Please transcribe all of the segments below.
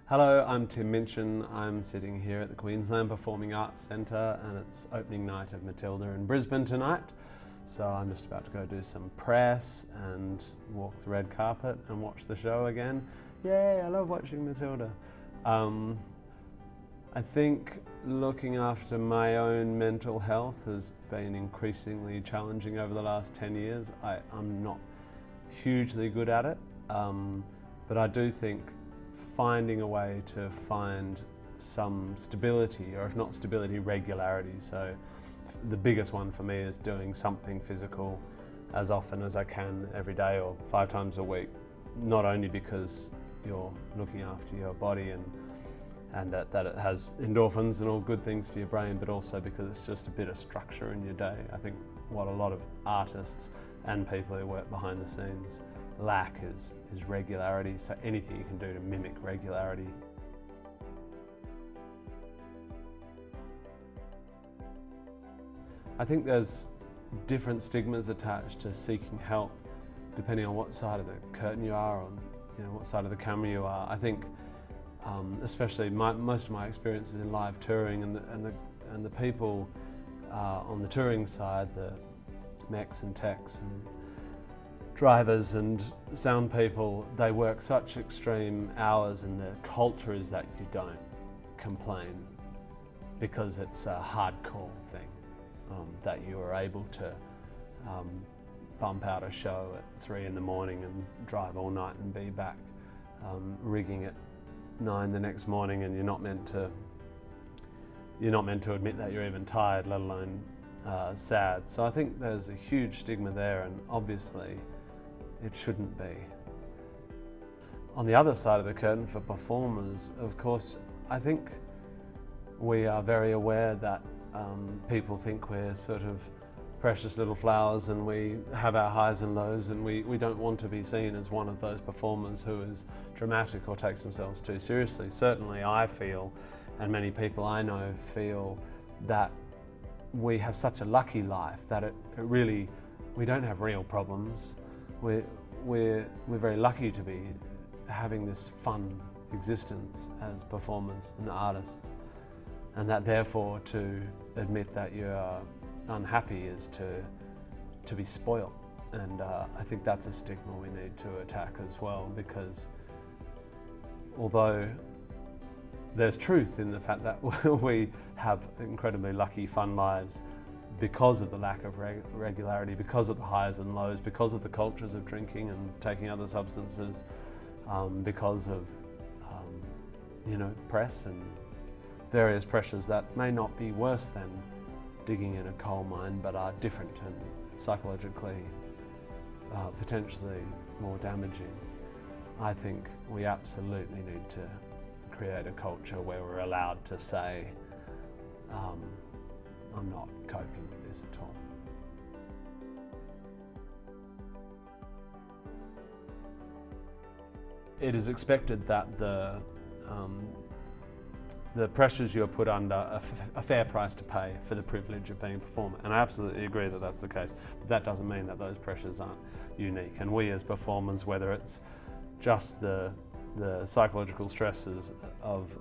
Hello, I'm Tim Minchin. I'm sitting here at the Queensland Performing Arts Centre and it's opening night of Matilda in Brisbane tonight. So I'm just about to go do some press and walk the red carpet and watch the show again. Yay, I love watching Matilda. I think looking after my own mental health has been increasingly challenging over the last 10 years. I'm not hugely good at it, but I do think finding a way to find some stability, or if not stability, regularity. So the biggest one for me is doing something physical as often as I can every day or 5 times a week, not only because you're looking after your body and that it has endorphins and all good things for your brain, but also because it's just a bit of structure in your day. I think what a lot of artists and people who work behind the scenes lack is regularity, so anything you can do to mimic regularity. I think there's different stigmas attached to seeking help depending on what side of the curtain you are, or what side of the camera you are. I think especially most of my experiences in live touring and the people on the touring side, the mechs and techs and drivers and sound people, they work such extreme hours, and the culture is that you don't complain because it's a hardcore thing, that you are able to bump out a show at 3 in the morning and drive all night and be back rigging at 9 the next morning, and you're not meant to admit that you're even tired, let alone sad. So I think there's a huge stigma there, and obviously it shouldn't be. On the other side of the curtain, for performers, of course, I think we are very aware that people think we're sort of precious little flowers and we have our highs and lows, and we don't want to be seen as one of those performers who is dramatic or takes themselves too seriously. Certainly I feel, and many people I know feel, that we have such a lucky life that we don't have real problems. We're very lucky to be having this fun existence as performers and artists, and that therefore to admit that you're unhappy is to be spoiled. And I think that's a stigma we need to attack as well, because although there's truth in the fact that we have incredibly lucky, fun lives because of the lack of regularity, because of the highs and lows, because of the cultures of drinking and taking other substances, because of press and various pressures that may not be worse than digging in a coal mine, but are different and psychologically potentially more damaging. I think we absolutely need to create a culture where we're allowed to say, I'm not coping with this at all. It is expected that the pressures you're put under a fair price to pay for the privilege of being a performer, and I absolutely agree that that's the case, but that doesn't mean that those pressures aren't unique. And we as performers, whether it's just the psychological stresses of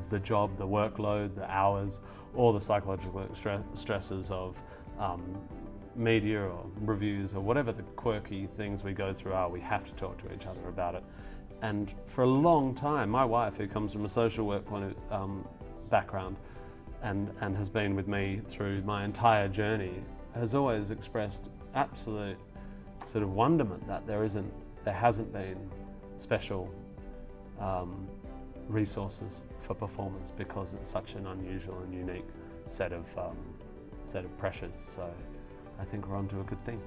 the job, the workload, the hours, or the psychological stresses of media or reviews or whatever the quirky things we go through are, we have to talk to each other about it. And for a long time, my wife, who comes from a social work background and has been with me through my entire journey, has always expressed absolute sort of wonderment that there hasn't been special resources for performers, because it's such an unusual and unique set of pressures. So I think we're onto a good thing.